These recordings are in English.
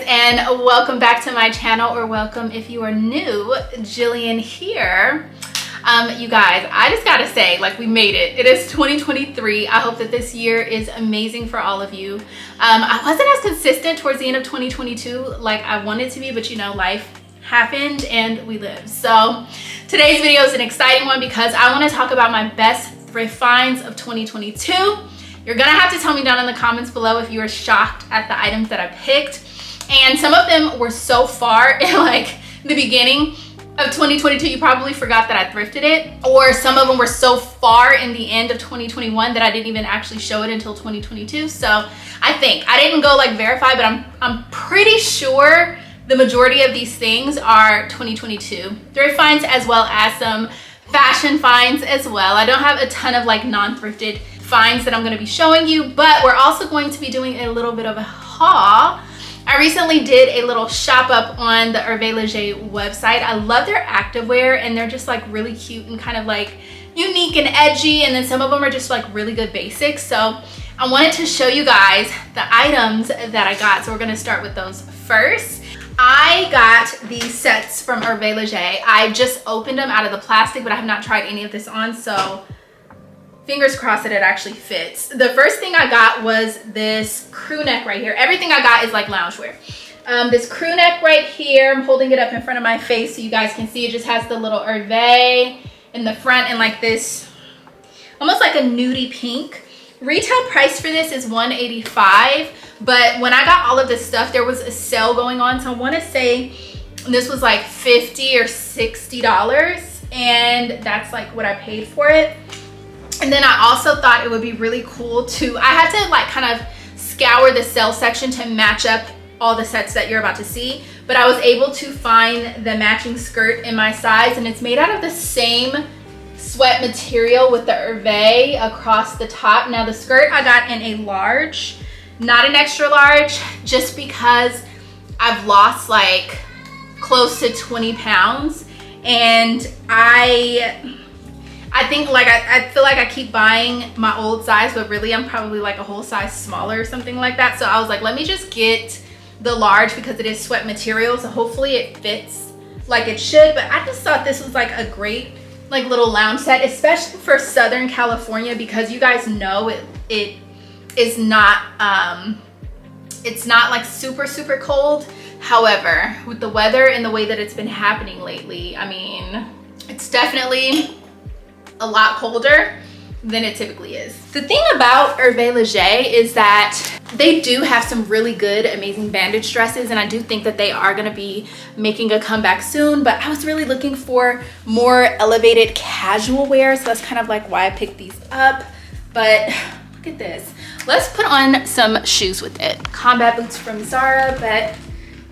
and welcome back to my channel, or welcome if you are new. Jillian here. You guys, I just gotta say, like, we made it. It is 2023. I hope that this year is amazing for all of you. I wasn't as consistent towards the end of 2022 like I wanted to be, but you know, life happened and we live. So today's video is an exciting one because I want to talk about my best thrift finds of 2022. You're gonna have to tell me down in the comments below if you are shocked at the items that I picked. And some of them were so far in like the beginning of 2022, you probably forgot that I thrifted it. Or some of them were so far in the end of 2021 that I didn't even actually show it until 2022. So I think, I didn't go like verify, but I'm pretty sure the majority of these things are 2022 thrift finds, as well as some fashion finds as well. I don't have a ton of like non-thrifted finds that I'm going to be showing you, but we're also going to be doing a little bit of a haul. I recently did a little shop up on the Herve Léger website. I love their activewear, and they're just like really cute and kind of like unique and edgy, and then some of them are just like really good basics. So I wanted to show you guys the items that I got, so we're going to start with those first. I got these sets from Herve Léger. I just opened them out of the plastic, but I have not tried any of this on, so fingers crossed that it actually fits. The first thing I got was this crew neck right here. Everything I got is like loungewear. This crew neck right here, I'm holding it up in front of my face so you guys can see. It just has the little Herve in the front and like this, almost like a nudie pink. Retail price for this is $185, but when I got all of this stuff, there was a sale going on. So I want to say this was like $50 or $60, and that's like what I paid for it. And then I also thought it would be really cool to, I had to like kind of scour the sale section to match up all the sets that you're about to see, but I was able to find the matching skirt in my size, and it's made out of the same sweat material with the Herve across the top. Now the skirt I got in a large, not an extra large, just because I've lost like close to 20 pounds, and I think like I feel like I keep buying my old size, but really I'm probably like a whole size smaller or something like that. So I was like, let me just get the large because it is sweat material, so hopefully it fits like it should. But I just thought this was like a great like little lounge set, especially for Southern California, because you guys know it is not it's not like super cold. However, with the weather and the way that it's been happening lately, I mean, it's definitely a lot colder than it typically is. The thing about Herve Léger is that they do have some really good, amazing bandage dresses, and I do think that they are gonna be making a comeback soon, but I was really looking for more elevated casual wear, so that's kind of like why I picked these up. But look at this. Let's put on some shoes with it. Combat boots from Zara, but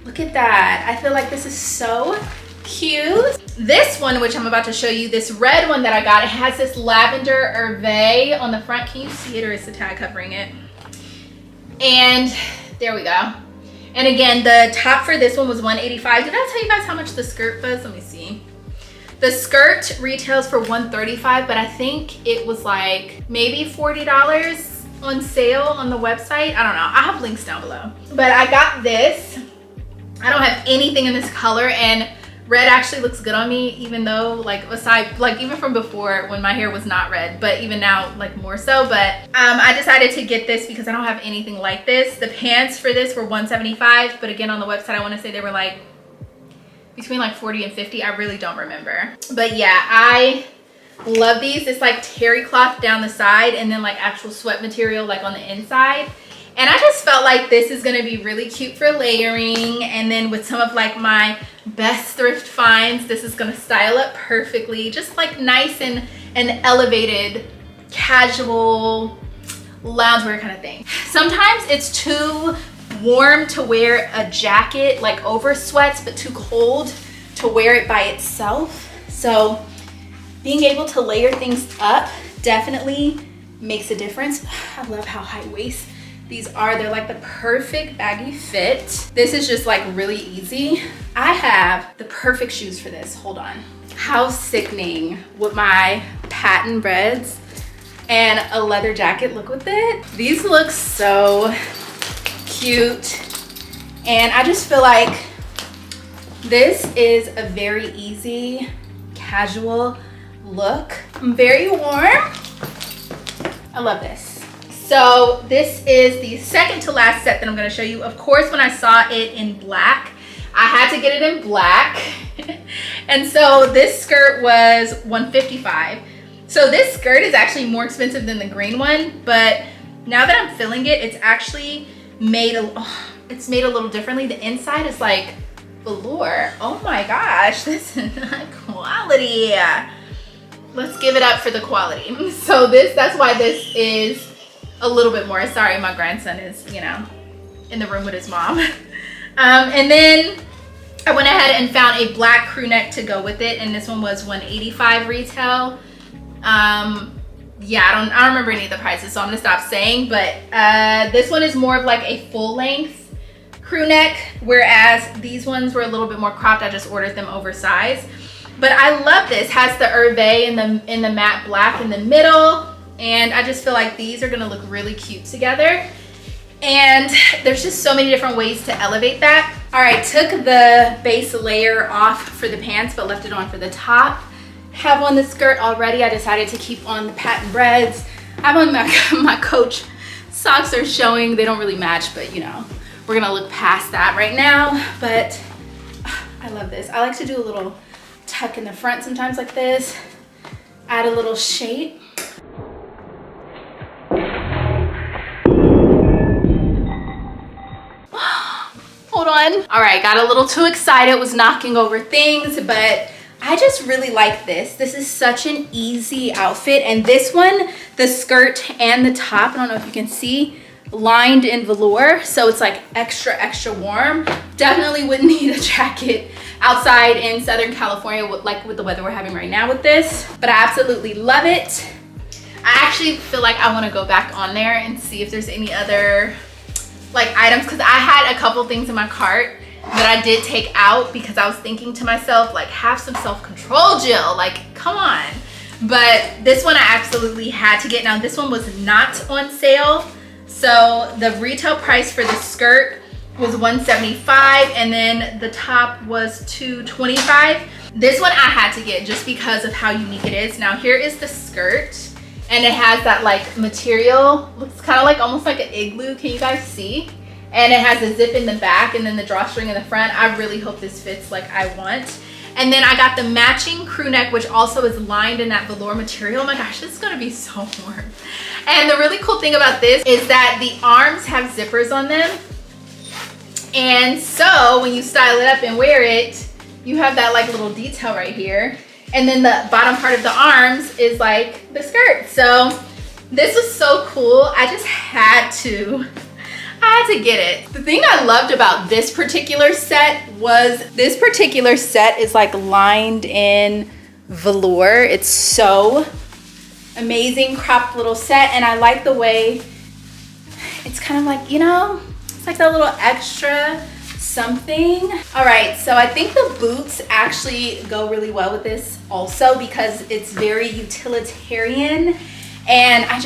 look at that. I feel like this is so cute. This one, which I'm about to show you, this red one that I got, it has this lavender Herve on the front. Can you see it, or is the tag covering it? And there we go. And again, the top for this one was $185. Did I tell you guys how much the skirt was? Let me see. The skirt retails for $135, but I think it was like maybe $40 on sale on the website. I don't know. I have links down below. But I got this. I don't have anything in this color, and red actually looks good on me, even though like aside, like even from before when my hair was not red, but even now like more so. But I decided to get this because I don't have anything like this. The pants for this were $175, but again on the website I want to say they were like between like 40 and 50. I really don't remember. But yeah, I love these. It's like terry cloth down the side and then like actual sweat material like on the inside. And I just felt like this is gonna be really cute for layering, and then with some of like my best thrift finds, this is gonna style it perfectly. Just like nice and elevated, casual, loungewear kind of thing. Sometimes it's too warm to wear a jacket like over sweats, but too cold to wear it by itself. So being able to layer things up definitely makes a difference. I love how high waist these are. They're like the perfect baggy fit. This is just like really easy. I have the perfect shoes for this. Hold on. How sickening with my patent breads and a leather jacket. Look with it. These look so cute And I just feel like this is a very easy, casual look. Very warm. I love this. So this is the second to last set that I'm gonna show you. Of course, when I saw it in black, I had to get it in black. And so this skirt was $155. So this skirt is actually more expensive than the green one, but now that I'm feeling it, it's actually made it's made a little differently. The inside is like velour. Oh my gosh, this is quality. Let's give it up for the quality. So that's why this is a little bit more. Sorry, my grandson is, you know, in the room with his mom. And then I went ahead and found a black crew neck to go with it, and this one was $185 retail. Yeah, I don't remember any of the prices, so I'm gonna stop saying, but this one is more of like a full length crew neck, whereas these ones were a little bit more cropped. I just ordered them oversized. But I love this. Has the Herve in the matte black in the middle, and I just feel like these are gonna look really cute together. And there's just so many different ways to elevate that. All right, took the base layer off for the pants, but left it on for the top. Have on the skirt already. I decided to keep on the patent breads. I'm on my Coach socks are showing. They don't really match, but you know, we're gonna look past that right now. But I love this. I like to do a little tuck in the front sometimes like this. Add a little shape. Hold on. All right, got a little too excited, was knocking over things, but I just really like this. This is such an easy outfit. And this one, the skirt and the top, I don't know if you can see, lined in velour. So it's like extra, extra warm. Definitely wouldn't need a jacket outside in Southern California with the weather we're having right now with this, but I absolutely love it. I actually feel like I wanna go back on there and see if there's any other like items, because I had a couple things in my cart that I did take out because I was thinking to myself, like, have some self-control, Jill, like, come on. But this one I absolutely had to get. Now this one was not on sale, so the retail price for the skirt was $175, and then the top was $225. This one I had to get just because of how unique it is. Now here is the skirt, and it has that like material, looks kind of like almost like an igloo. Can you guys see? And it has a zip in the back and then the drawstring in the front. I really hope this fits like I want. And then I got the matching crew neck, which also is lined in that velour material. Oh my gosh, this is gonna be so warm. And the really cool thing about this is that the arms have zippers on them. And so when you style it up and wear it, you have that like little detail right here. And then the bottom part of the arms is like the skirt. So this was so cool. I just had to get it. The thing I loved about this particular set was this particular set is like lined in velour. It's so amazing, cropped little set. And I like the way it's kind of like, you know, it's like that little extra something. All right, so I think the boots actually go really well with this also because it's very utilitarian, and I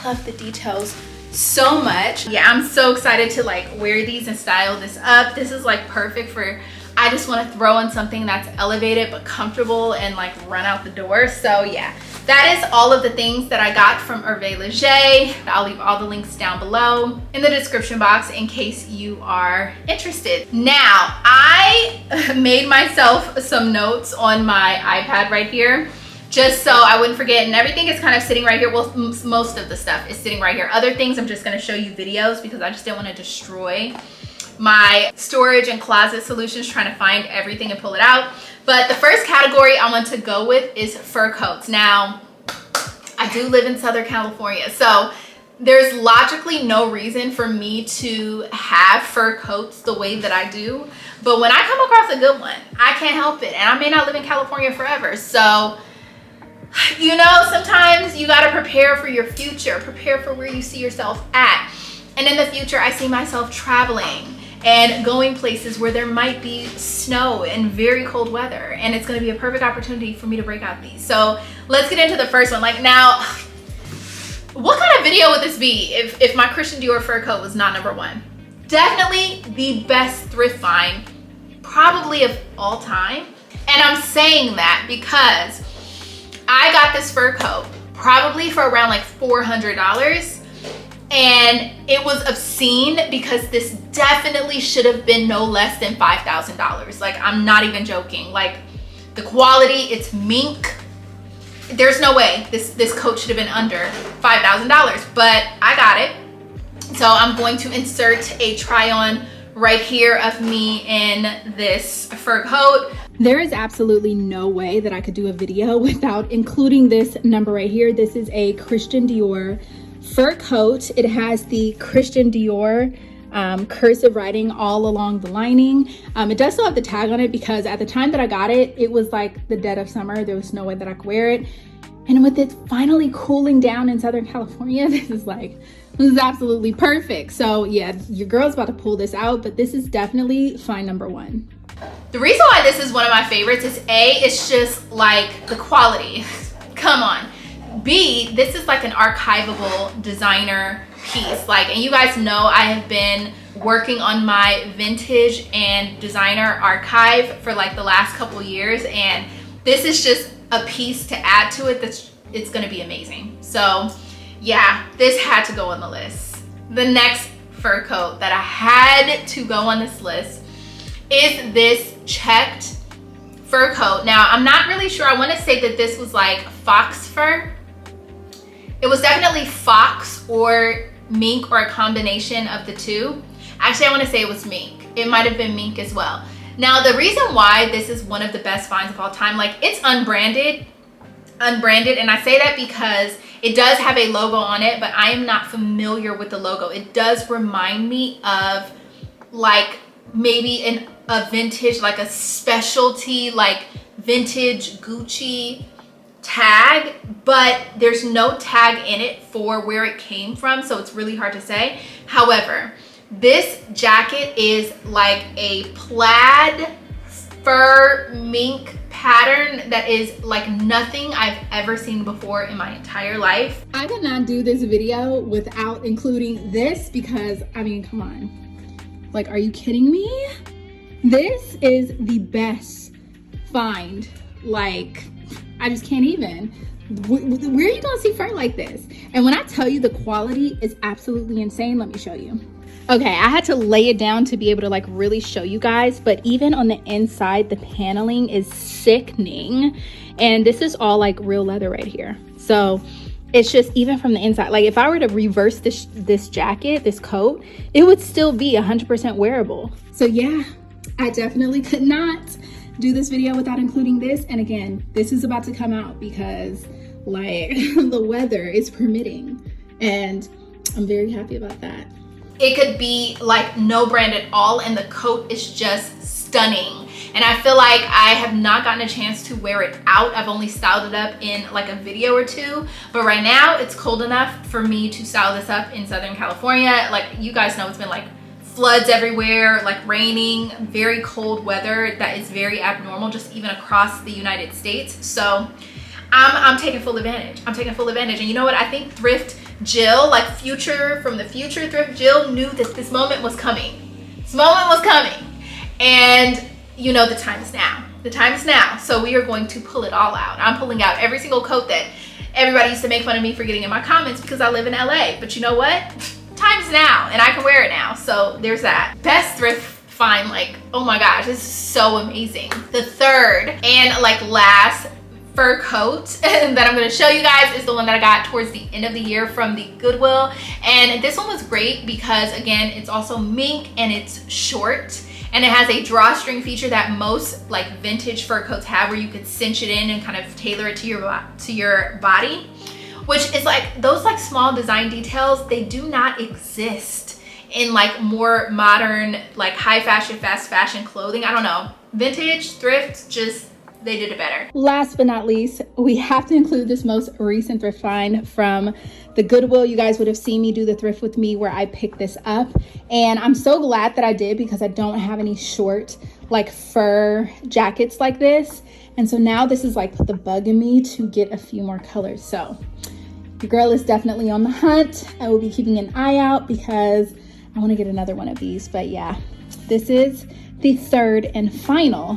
love the details so much. Yeah, I'm so excited to like wear these and style this up. This is like perfect for, I just want to throw on something that's elevated but comfortable and like run out the door. So yeah, that is all of the things that I got from Herve Léger. I'll leave all the links down below in the description box in case you are interested. Now, I made myself some notes on my iPad right here, just so I wouldn't forget, and everything is kind of sitting right here. Well, most of the stuff is sitting right here. Other things I'm just gonna show you videos because I just didn't want to destroy my storage and closet solutions trying to find everything and pull it out. But the first category I want to go with is fur coats. Now, I do live in Southern California, so there's logically no reason for me to have fur coats the way that I do. But when I come across a good one, I can't help it. And I may not live in California forever. So, you know, sometimes you gotta prepare for your future, prepare for where you see yourself at. And in the future, I see myself traveling and going places where there might be snow and very cold weather, and it's gonna be a perfect opportunity for me to break out these. So let's get into the first one. Like, now, what kind of video would this be if my Christian Dior fur coat was not number one? Definitely the best thrift find probably of all time. And I'm saying that because I got this fur coat probably for around like $400, and it was obscene because this definitely should have been no less than $5,000. Like, I'm not even joking. Like, the quality, it's mink. There's no way this coat should have been under $5,000, but I got it. So I'm going to insert a try on right here of me in this fur coat. There is absolutely no way that I could do a video without including this number right here. This is a Christian Dior fur coat. It has the Christian Dior cursive writing all along the lining. It does still have the tag on it because at the time that I got it, it was like the dead of summer. There was no way that I could wear it. And with it finally cooling down in Southern California, this is absolutely perfect. So yeah, your girl's about to pull this out, but this is definitely find number one. The reason why this is one of my favorites is A, it's just like the quality. Come on. B, this is like an archivable designer piece. Like, and you guys know I have been working on my vintage and designer archive for like the last couple years, and this is just a piece to add to it it's gonna be amazing. So yeah, this had to go on the list. The next fur coat that I had to go on this list is this checked fur coat. Now, I'm not really sure. I want to say that this was like fox fur. It was definitely fox or mink or a combination of the two. Actually, I want to say it was mink. It might have been mink as well. Now, the reason why this is one of the best finds of all time, like, it's unbranded, and I say that because it does have a logo on it, but I am not familiar with the logo. It does remind me of like maybe a vintage, like a specialty, like vintage Gucci tag, but there's no tag in it for where it came from, so it's really hard to say. However, this jacket is like a plaid fur mink pattern that is like nothing I've ever seen before in my entire life. I did not do this video without including this because, I mean, come on. Like, are you kidding me? This is the best find. Like, I just can't even. Where are you gonna see fur like this? And when I tell you the quality is absolutely insane, let me show you. Okay, I had to lay it down to be able to like really show you guys, but even on the inside, the paneling is sickening. And this is all like real leather right here. So it's just, even from the inside, like if I were to reverse this jacket, this coat, it would still be 100% wearable. So yeah, I definitely could not do this video without including this. And again, this is about to come out because like the weather is permitting, and I'm very happy about that. It could be like no brand at all, and the coat is just stunning. And I feel like I have not gotten a chance to wear it out. I've only styled it up in like a video or two, but right now it's cold enough for me to style this up in Southern California. Like, you guys know, it's been like floods everywhere, like raining, very cold weather that is very abnormal just even across the United States. So I'm taking full advantage. I'm taking full advantage. And you know what? I think Thrift Jill, like Future from the future, Thrift Jill knew that this moment was coming. This moment was coming. And you know, the time is now. The time is now. So we are going to pull it all out. I'm pulling out every single coat that everybody used to make fun of me for getting in my comments because I live in LA. But you know what? Time's now, and I can wear it now. So there's that. Best thrift find, like, oh my gosh, this is so amazing. The third and like last fur coat that I'm going to show you guys is the one that I got towards the end of the year from the Goodwill. And this one was great because, again, it's also mink and it's short, and it has a drawstring feature that most like vintage fur coats have, where you could cinch it in and kind of tailor it to your body, which is like those like small design details, they do not exist in like more modern, like high fashion, fast fashion clothing. I don't know, vintage, thrift, just they did it better. Last but not least, we have to include this most recent thrift find from the Goodwill. You guys would have seen me do the thrift with me where I picked this up, and I'm so glad that I did because I don't have any short like fur jackets like this. And so now this is like the bug in me to get a few more colors. So your girl is definitely on the hunt. I will be keeping an eye out because I want to get another one of these, but yeah, this is the third and final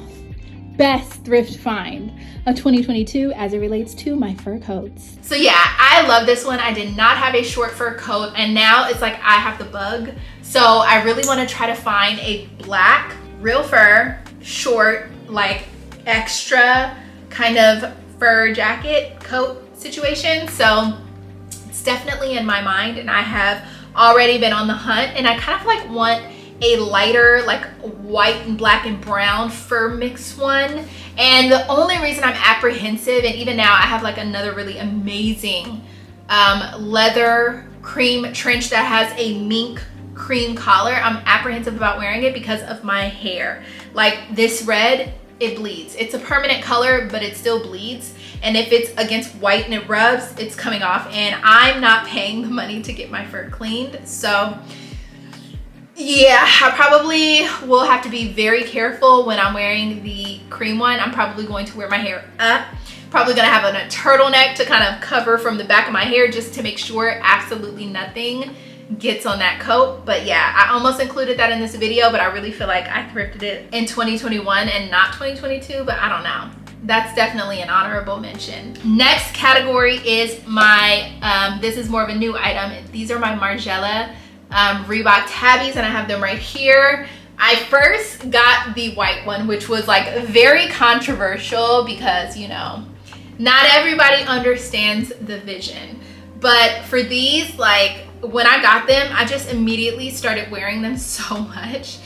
best thrift find of 2022 as it relates to my fur coats. So yeah, I love this one. I did not have a short fur coat, and now it's like I have the bug. So I really want to try to find a black real fur short, like extra kind of fur jacket coat situation. So it's definitely in my mind, and I have already been on the hunt, and I kind of like want a lighter, like white and black and brown fur mix one. And the only reason I'm apprehensive, and even now I have like another really amazing leather cream trench that has a mink cream collar. I'm apprehensive about wearing it because of my hair. Like this red, it bleeds. It's a permanent color, but it still bleeds. And if it's against white and it rubs, it's coming off, and I'm not paying the money to get my fur cleaned. So yeah, I probably will have to be very careful when I'm wearing the cream one. I'm probably going to wear my hair up. Probably gonna have a turtleneck to kind of cover from the back of my hair just to make sure absolutely nothing gets on that coat. But yeah, I almost included that in this video, but I really feel like I thrifted it in 2021 and not 2022, but I don't know. That's definitely an honorable mention. Next category is my, this is more of a new item. These are my Margiela Reebok tabbies, and I have them right here. I first got the white one, which was like very controversial because, you know, not everybody understands the vision. But for these, like when I got them, I just immediately started wearing them so much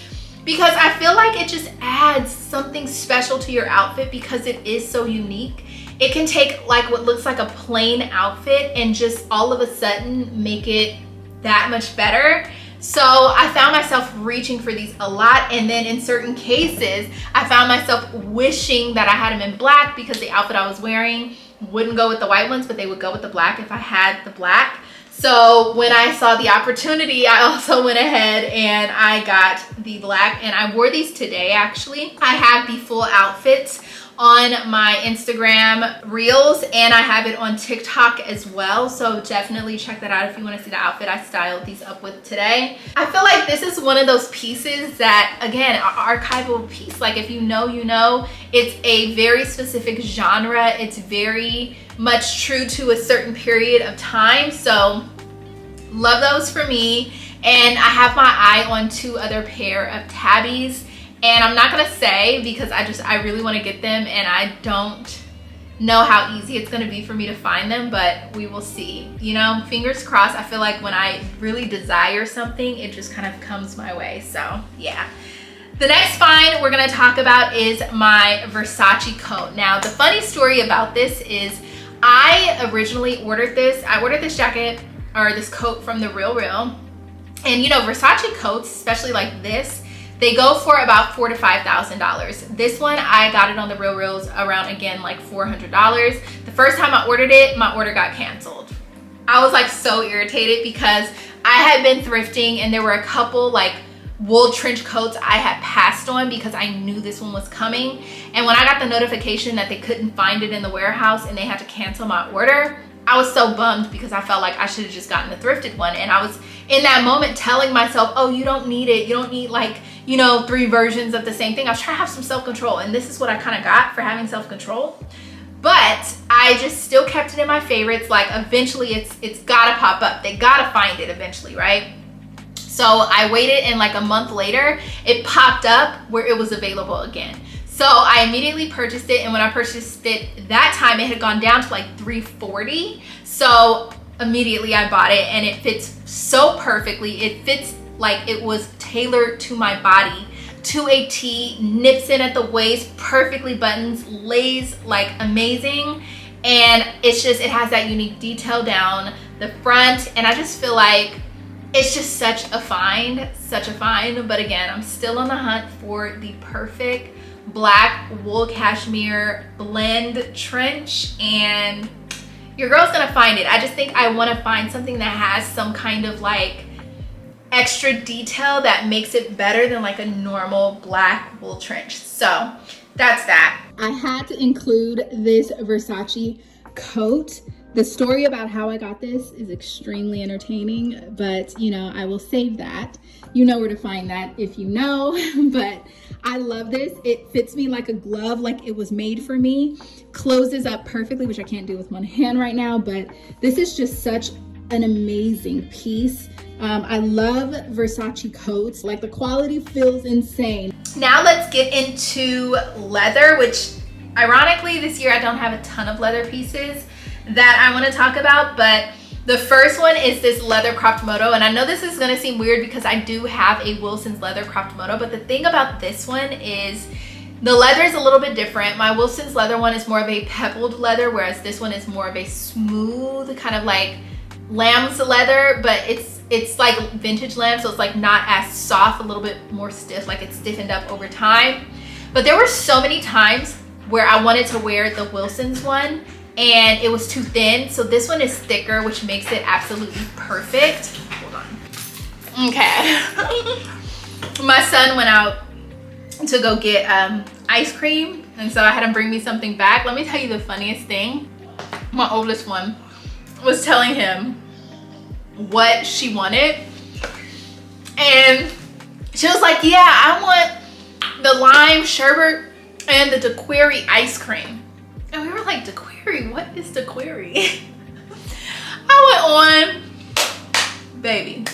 because I feel like it just adds something special to your outfit because it is so unique. It can take like what looks like a plain outfit and just all of a sudden make it that much better. So I found myself reaching for these a lot, and then in certain cases I found myself wishing that I had them in black because the outfit I was wearing wouldn't go with the white ones, but they would go with the black if I had the black. So when I saw the opportunity, I also went ahead and I got the black, and I wore these today actually. I have the full outfits on my Instagram reels, and I have it on TikTok as well, so definitely check that out if you want to see the outfit I styled these up with today. I feel like this is one of those pieces that, again, are archival piece. Like if you know, you know. It's a very specific genre. It's very much true to a certain period of time, so love those for me. And I have my eye on two other pair of tabbies, and I'm not gonna say because I really want to get them, and I don't know how easy it's gonna be for me to find them, but we will see. You know, fingers crossed. I feel like when I really desire something, it just kind of comes my way. So yeah. The next find we're gonna talk about is my Versace coat. Now, the funny story about this is I originally ordered this. I ordered this jacket or this coat from The RealReal, and you know, Versace coats, especially like this, they go for about $4,000 to $5,000. This one, I got it on The RealReals around, again, like $400. The first time I ordered it, my order got canceled. I was like so irritated because I had been thrifting and there were a couple like wool trench coats I had passed on because I knew this one was coming. And when I got the notification that they couldn't find it in the warehouse and they had to cancel my order, I was so bummed because I felt like I should have just gotten the thrifted one. And I was in that moment telling myself, oh, you don't need it. You don't need like, you know, 3 versions of the same thing. I was trying to have some self-control, and this is what I kind of got for having self-control. But I just still kept it in my favorites. Like eventually it's gotta pop up. They gotta find it eventually, right? So I waited, and like a month later, it popped up where it was available again. So I immediately purchased it, and when I purchased it that time, it had gone down to like $340. So immediately I bought it, and it fits so perfectly. It fits like it was tailored to my body to a T, nips in at the waist, perfectly buttons, lays like amazing. And it's just, it has that unique detail down the front, and I just feel like it's just such a find. But again, I'm still on the hunt for the perfect black wool cashmere blend trench, and your girl's gonna find it. I just think I want to find something that has some kind of like extra detail that makes it better than like a normal black wool trench. So that's that. I had to include this Versace coat The story about how I got this is extremely entertaining, but you know, I will save that. You know where to find that if you know, but I love this. It fits me like a glove, like it was made for me. Closes up perfectly, which I can't do with one hand right now, but this is just such an amazing piece. I love Versace coats, like the quality feels insane. Now let's get into leather, which ironically this year I don't have a ton of leather pieces that I want to talk about, but the first one is this leather cropped moto. And I know this is going to seem weird because I do have a Wilson's leather cropped moto, but the thing about this one is the leather is a little bit different. My Wilson's leather one is more of a pebbled leather, whereas this one is more of a smooth kind of like lamb's leather, but it's like vintage lamb, so it's like not as soft, a little bit more stiff, like it's stiffened up over time. But there were so many times where I wanted to wear the Wilson's one and it was too thin, so this one is thicker, which makes it absolutely perfect. Hold on. Okay. My son went out to go get ice cream, and so I had him bring me something back. Let me tell you the funniest thing. My oldest one was telling him what she wanted, and she was like, yeah, I want the lime sherbet and the daiquiri ice cream. And we were like, daiquiri? What is daiquiri? I went on, baby,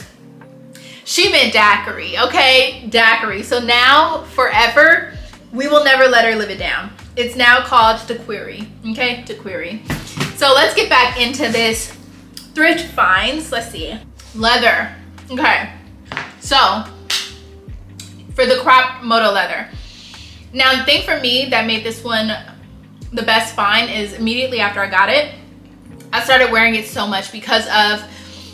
she meant daiquiri, okay? Daiquiri. So now, forever, we will never let her live it down. It's now called daiquiri, okay? Daiquiri. So let's get back into this thrift finds. Let's see. Leather. Okay. So, for the crop moto leather. Now, the thing for me that made this one the best find is immediately after I got it, I started wearing it so much because of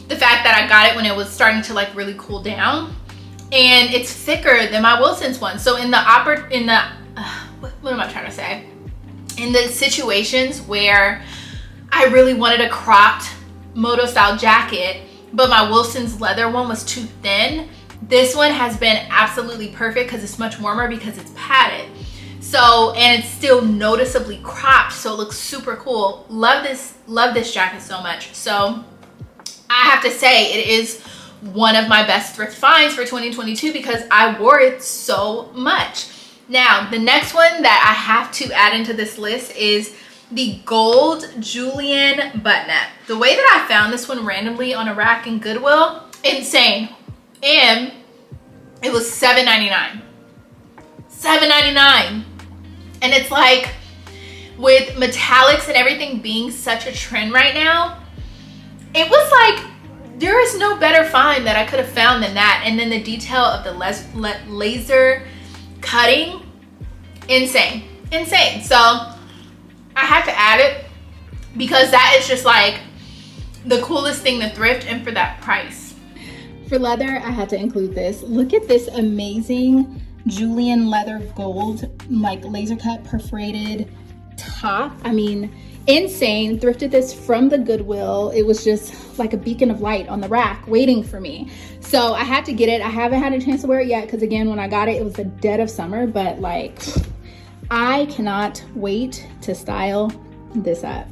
the fact that I got it when it was starting to like really cool down, and it's thicker than my Wilson's one. So in the what am I trying to say? In the situations where I really wanted a cropped moto style jacket, but my Wilson's leather one was too thin, this one has been absolutely perfect because it's much warmer because it's padded. So, and it's still noticeably cropped, so it looks super cool. Love this jacket so much. So I have to say it is one of my best thrift finds for 2022 because I wore it so much. Now, the next one that I have to add into this list is the gold Julian button-up. The way that I found this one randomly on a rack in Goodwill, insane. And it was $7.99. $7.99. And it's like, with metallics and everything being such a trend right now, it was like, there is no better find that I could have found than that. And then the detail of the laser cutting, insane. So I had to add it because that is just like the coolest thing to thrift, and for that price. For leather, I had to include this. Look at this amazing Julian leather gold, like laser cut perforated top. I mean, insane. Thrifted this from the Goodwill. It was just like a beacon of light on the rack waiting for me. So I had to get it. I haven't had a chance to wear it yet because again, when I got it, it was the dead of summer, but like, I cannot wait to style this up.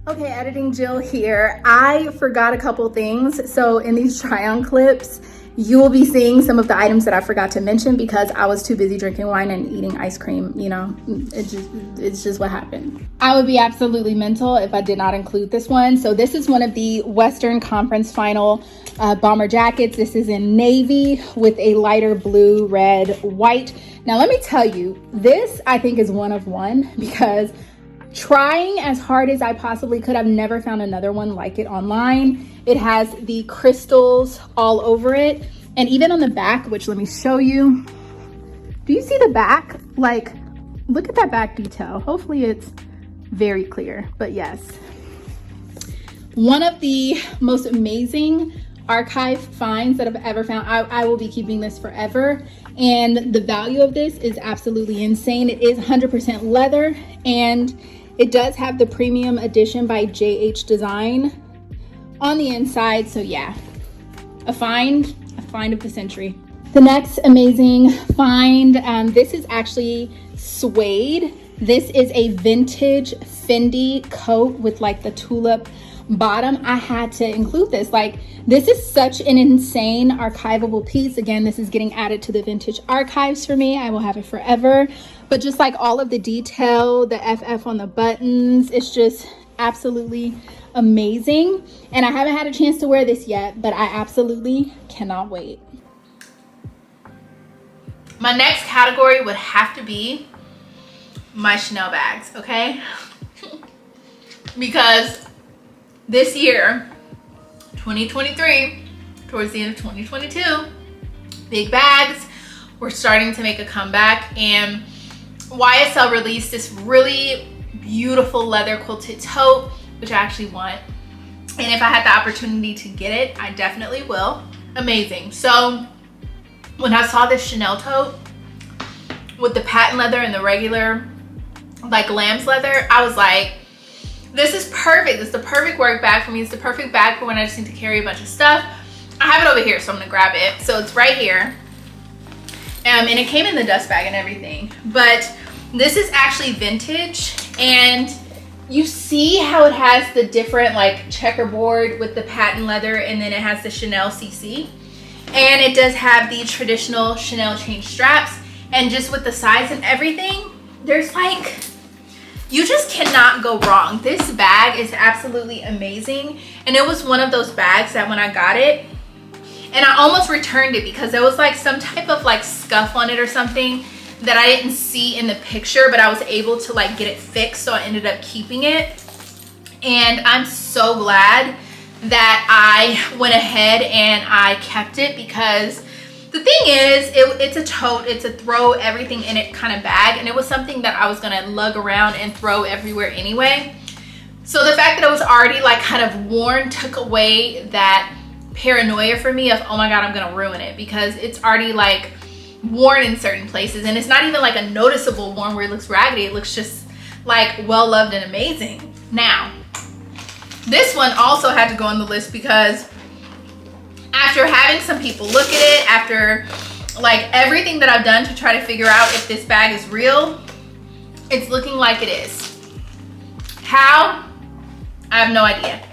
Okay, editing Jill here. I forgot a couple things. So in these try on clips, you will be seeing some of the items that I forgot to mention because I was too busy drinking wine and eating ice cream. You know, it's just what happened. I would be absolutely mental if I did not include this one. So this is one of the Western Conference Final bomber jackets. This is in navy with a lighter blue, red, white. Now let me tell you, this I think is one of one because trying as hard as I possibly could, I've never found another one like it online. It has the crystals all over it. And even on the back, which let me show you. Do you see the back? Like, look at that back detail. Hopefully it's very clear, but yes. One of the most amazing archive finds that I've ever found. I will be keeping this forever. And the value of this is absolutely insane. It is 100% leather, and it does have the premium edition by JH Design on the inside. So yeah, a find of the century. The next amazing find, this is actually suede. This is a vintage Fendi coat with like the tulip bottom, I had to include this. Like, this is such an insane archivable piece. Again, this is getting added to the vintage archives for me. I will have it forever. But just like all of the detail, the FF on the buttons, it's just absolutely amazing. And I haven't had a chance to wear this yet, but I absolutely cannot wait. My next category would have to be my Chanel bags, okay? Because this year, 2023, towards the end of 2022, big bags were starting to make a comeback, and YSL released this really beautiful leather quilted tote, which I actually want. And if I had the opportunity to get it, I definitely will. Amazing. So when I saw this Chanel tote with the patent leather and the regular like lamb's leather, I was like, this is perfect. This is the perfect work bag for me. It's the perfect bag for when I just need to carry a bunch of stuff. I have it over here, so I'm gonna grab it. So it's right here. And it came in the dust bag and everything. But this is actually vintage, and you see how it has the different like checkerboard with the patent leather, and then it has the Chanel CC. And it does have the traditional Chanel chain straps, and just with the size and everything, there's like, you just cannot go wrong. This bag is absolutely amazing. And it was one of those bags that when I got it, and I almost returned it because there was like some type of like scuff on it or something that I didn't see in the picture, but I was able to like get it fixed, so I ended up keeping it. And I'm so glad that I went ahead and I kept it, because the thing is, it's a tote, it's a throw everything in it kind of bag, and it was something that I was gonna lug around and throw everywhere anyway. So the fact that it was already like kind of worn took away that paranoia for me of, oh my God, I'm gonna ruin it, because it's already like worn in certain places, and it's not even like a noticeable worn where it looks raggedy. It looks just like well loved and amazing. Now, this one also had to go on the list because after having some people look at it, after like everything that I've done to try to figure out if this bag is real, it's looking like it is. How? I have no idea.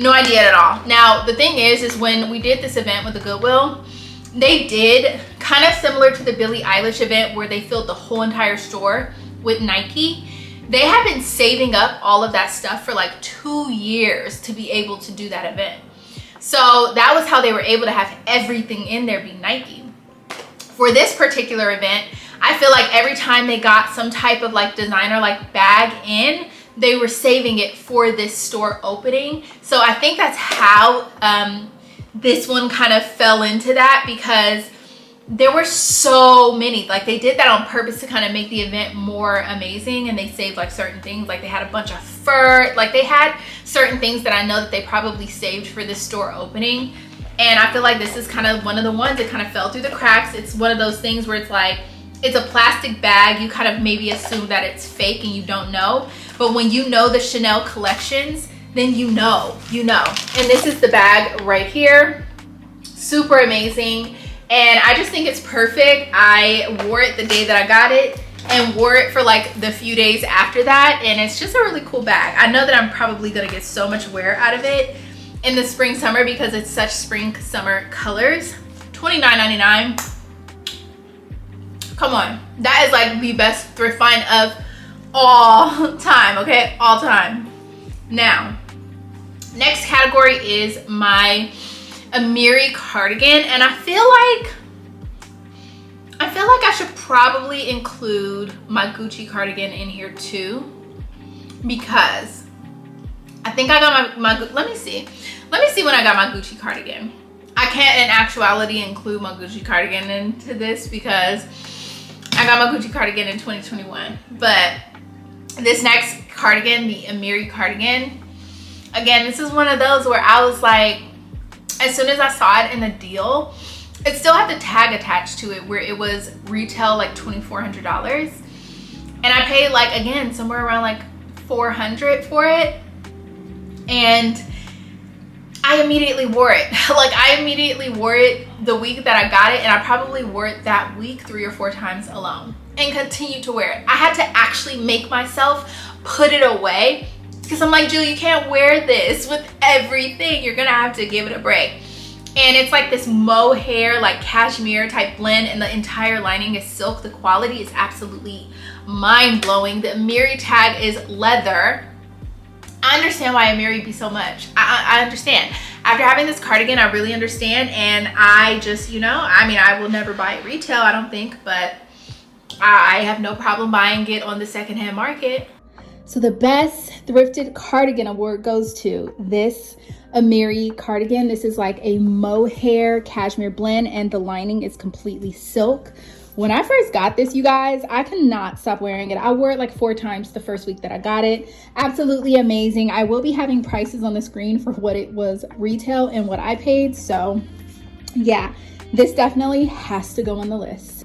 No idea at all. Now, the thing is when we did this event with the Goodwill, they did kind of similar to the Billie Eilish event where they filled the whole entire store with Nike. They have been saving up all of that stuff for like 2 years to be able to do that event. So that was how they were able to have everything in there be Nike. For this particular event, I feel like every time they got some type of like designer like bag in, they were saving it for this store opening. So I think that's how this one kind of fell into that, because there were so many. Like, they did that on purpose to kind of make the event more amazing, and they saved like certain things. Like, they had a bunch of fur, like they had certain things that I know that they probably saved for this store opening. And I feel like this is kind of one of the ones that kind of fell through the cracks. It's one of those things where it's like, it's a plastic bag, you kind of maybe assume that it's fake and you don't know, but when you know the Chanel collections, then you know. And this is the bag right here. Super amazing. And I just think it's perfect. I wore it the day that I got it and wore it for like the few days after that, and it's just a really cool bag. I know that I'm probably gonna get so much wear out of it in the spring summer because it's such spring summer colors. $29.99. Come on, that is like the best thrift find of all time, okay? All time. Now, next category is my Amiri cardigan, and I feel like I should probably include my Gucci cardigan in here too, because I think I got my let me see when I got my Gucci cardigan. I can't in actuality include my Gucci cardigan into this because I got my Gucci cardigan in 2021. But this next cardigan, the Amiri cardigan, again, this is one of those where I was like, as soon as I saw it in the deal, it still had the tag attached to it where it was retail like $2,400. And I paid like, again, somewhere around like $400 for it. And I immediately wore it. Like, I immediately wore it the week that I got it, and I probably wore it that week 3 or 4 times alone and continued to wear it. I had to actually make myself put it away because I'm like, Jill, you can't wear this with everything. You're gonna have to give it a break. And it's like this mohair, like cashmere type blend, and the entire lining is silk. The quality is absolutely mind-blowing. The Amiri tag is leather. I understand why Amiri be so much. I understand. After having this cardigan, I really understand. And I just, you know, I mean, I will never buy it retail, I don't think, but I have no problem buying it on the secondhand market. So the best thrifted cardigan award goes to this Amiri cardigan. This is like a mohair cashmere blend, and the lining is completely silk. When I first got this, you guys, I could not stop wearing it. I wore it like 4 times the first week that I got it. Absolutely amazing. I will be having prices on the screen for what it was retail and what I paid. So yeah, this definitely has to go on the list.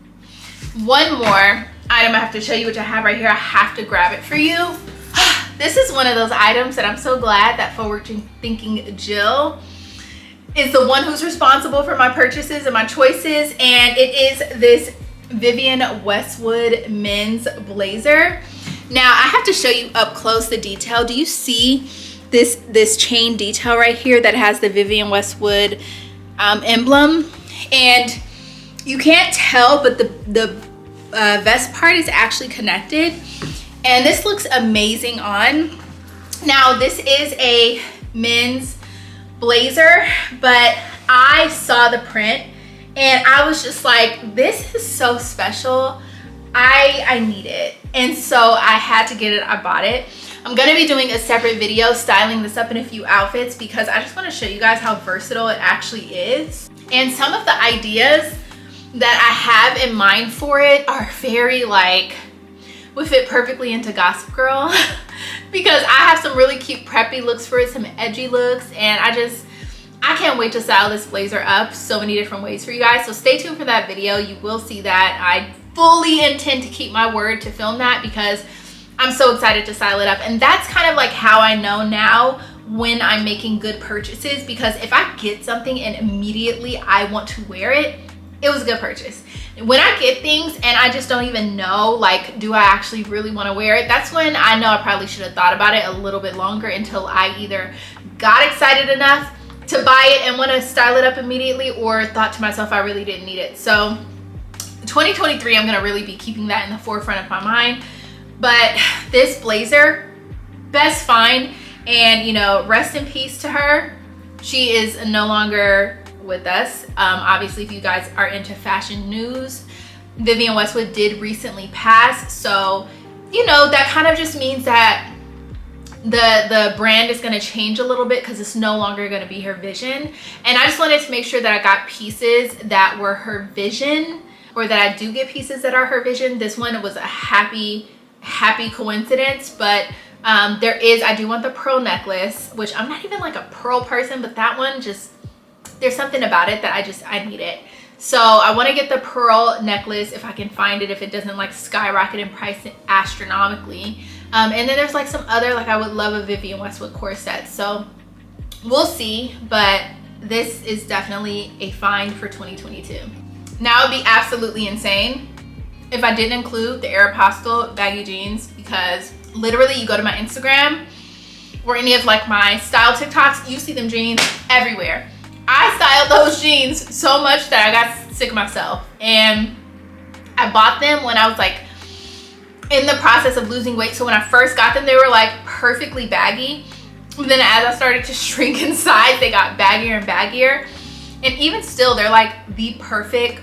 One more item I have to show you, which I have right here. I have to grab it for you. This is one of those items that I'm so glad that forward-thinking Jill is the one who's responsible for my purchases and my choices. And it is this Vivienne Westwood men's blazer. Now I have to show you up close the detail. Do you see this chain detail right here that has the Vivienne Westwood emblem? And you can't tell, but the vest part is actually connected, and this looks amazing on. Now this is a men's blazer, but I saw the print and I was just like, this is so special. I need it. And so I had to get it. I bought it. I'm going to be doing a separate video styling this up in a few outfits because I just want to show you guys how versatile it actually is. And some of the ideas that I have in mind for it are very like, would fit perfectly into Gossip Girl because I have some really cute preppy looks for it, some edgy looks, and I can't wait to style this blazer up so many different ways for you guys. So stay tuned for that video. You will see that. I fully intend to keep my word to film that because I'm so excited to style it up. And that's kind of like how I know now when I'm making good purchases, because if I get something and immediately I want to wear it, it was a good purchase. When I get things and I just don't even know, like, do I actually really want to wear it? That's when I know I probably should have thought about it a little bit longer until I either got excited enough to buy it and want to style it up immediately, or thought to myself I really didn't need it. So 2023, I'm going to really be keeping that in the forefront of my mind. But this blazer, best find, and you know, rest in peace to her. She is no longer with us. Obviously, if you guys are into fashion news, Vivienne Westwood did recently pass. So, you know, that kind of just means that the brand is going to change a little bit because it's no longer going to be her vision. And I just wanted to make sure that I got pieces that were her vision, or that I do get pieces that are her vision. This one was a happy coincidence, but I do want the pearl necklace, which I'm not even like a pearl person, but that one just, there's something about it that I need it. So I want to get the pearl necklace if I can find it, if it doesn't like skyrocket in price astronomically. And then there's like some other, like I would love a Vivienne Westwood corset. So we'll see, but this is definitely a find for 2022. Now it would be absolutely insane if I didn't include the Aeropostale baggy jeans, because literally you go to my Instagram or any of like my style TikToks, you see them jeans everywhere. I styled those jeans so much that I got sick of myself, and I bought them when I was like in the process of losing weight. So when I first got them, they were like perfectly baggy, but then as I started to shrink in size, they got baggier and baggier. And even still, they're like the perfect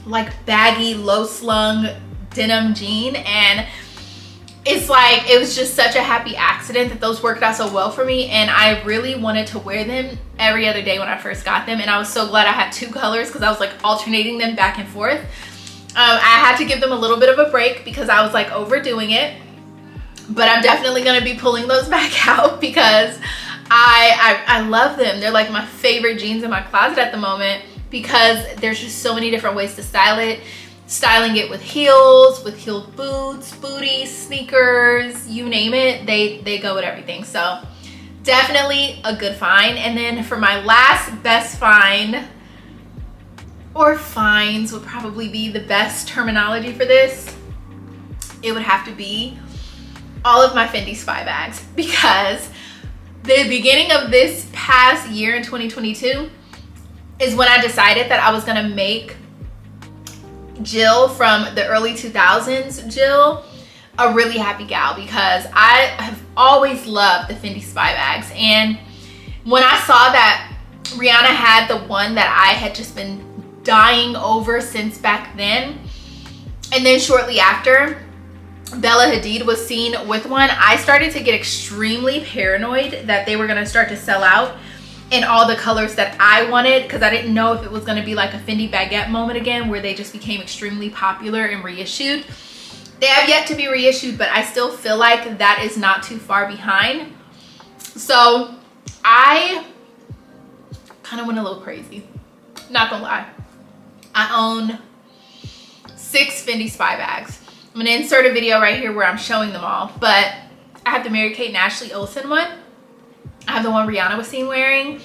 like baggy low slung denim jean. And it's like, it was just such a happy accident that those worked out so well for me, and I really wanted to wear them every other day when I first got them. And I was so glad I had 2 colors because I was like alternating them back and forth. I had to give them a little bit of a break because I was like overdoing it, but I'm definitely going to be pulling those back out because I love them. They're like my favorite jeans in my closet at the moment because there's just so many different ways to style it. Styling it with heels, with heeled boots, booties, sneakers, you name it, they go with everything. So definitely a good find. And then for my last best find, or finds would probably be the best terminology for this, it would have to be all of my Fendi spy bags, because the beginning of this past year in 2022 is when I decided that I was gonna make Jill from the early 2000s, Jill, a really happy gal, because I have always loved the Fendi spy bags. And when I saw that Rihanna had the one that I had just been dying over since back then, and then shortly after Bella Hadid was seen with one, I started to get extremely paranoid that they were going to start to sell out in all the colors that I wanted, because I didn't know if it was going to be like a Fendi baguette moment again where they just became extremely popular and reissued. They have yet to be reissued, but I still feel like that is not too far behind. So I kind of went a little crazy, not gonna lie. I own 6 Fendi spy bags. I'm gonna insert a video right here where I'm showing them all, but I have the Mary-Kate and Ashley Olsen one. I have the one Rihanna was seen wearing.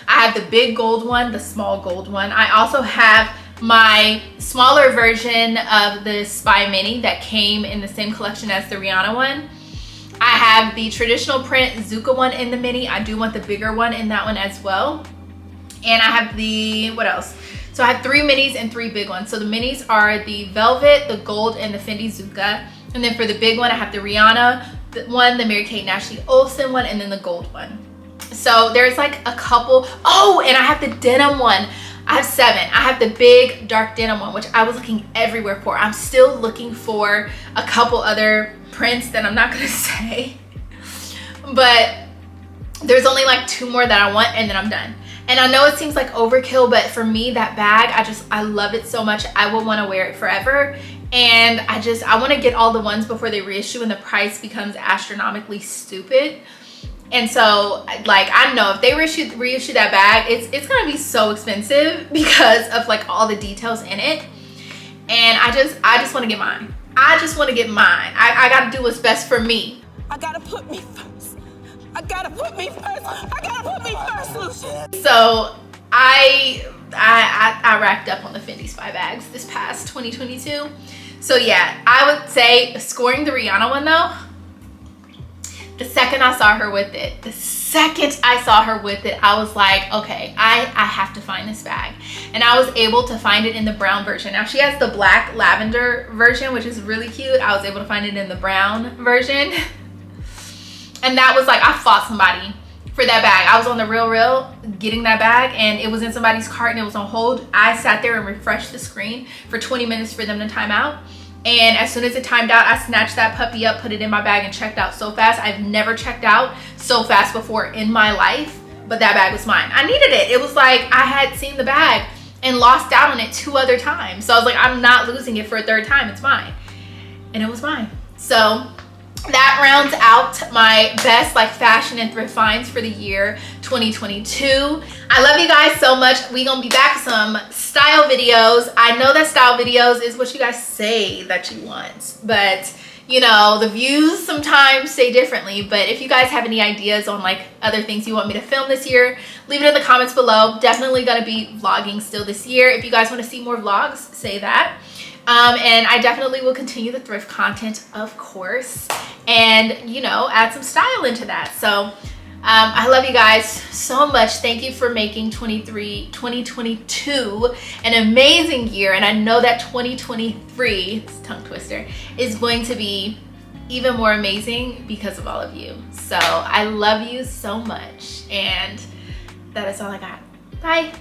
I have the big gold one, the small gold one. I also have my smaller version of the Spy Mini that came in the same collection as the Rihanna one. I have the traditional print Zuka one in the mini. I do want the bigger one in that one as well. And I have the, what else? So I have 3 minis and 3 big ones. So the minis are the velvet, the gold, and the Fendi Zuka. And then for the big one, I have the Rihanna one, the Mary-Kate and Ashley Olsen one, and then the gold one. So there's like a couple. Oh, and I have the denim one. I have 7. I have the big dark denim one, which I was looking everywhere for. I'm still looking for a couple other prints that I'm not gonna say. But there's only like 2 more that I want, and then I'm done. And I know it seems like overkill, but for me, that bag, I love it so much. I will want to wear it forever. And I want to get all the ones before they reissue and the price becomes astronomically stupid. And so, like, I know if they reissue that bag, it's gonna be so expensive because of like all the details in it. And I just want to get mine. I just want to get mine. I gotta do what's best for me. I gotta put me first. I gotta put me first. I gotta put me first, Lucian. So I racked up on the Fendi spy bags this past 2022. So yeah, I would say scoring the Rihanna one though. The second I saw her with it, I was like, okay, I have to find this bag. And I was able to find it in the brown version. Now she has the black lavender version, which is really cute. I was able to find it in the brown version. And that was like, I fought somebody for that bag. I was on the real getting that bag, and it was in somebody's cart and it was on hold. I sat there and refreshed the screen for 20 minutes for them to time out. And as soon as it timed out, I snatched that puppy up, put it in my bag, and checked out so fast. I've never checked out so fast before in my life, but that bag was mine. I needed it. It was like I had seen the bag and lost out on it 2 other times. So I was like, I'm not losing it for a 3rd time. It's mine. And it was mine. So that rounds out my best like fashion and thrift finds for the year 2022. I love you guys so much. We gonna be back with some style videos. I know that style videos is what you guys say that you want, but you know, the views sometimes say differently. But if you guys have any ideas on like other things you want me to film this year, leave it in the comments below. Definitely gonna be vlogging still this year. If you guys want to see more vlogs, say that. And I definitely will continue the thrift content, of course, and you know, add some style into that. So I love you guys so much. Thank you for making 2022 an amazing year, and I know that 2023, it's a tongue twister, is going to be even more amazing because of all of you. So I love you so much, and that is all I got. Bye.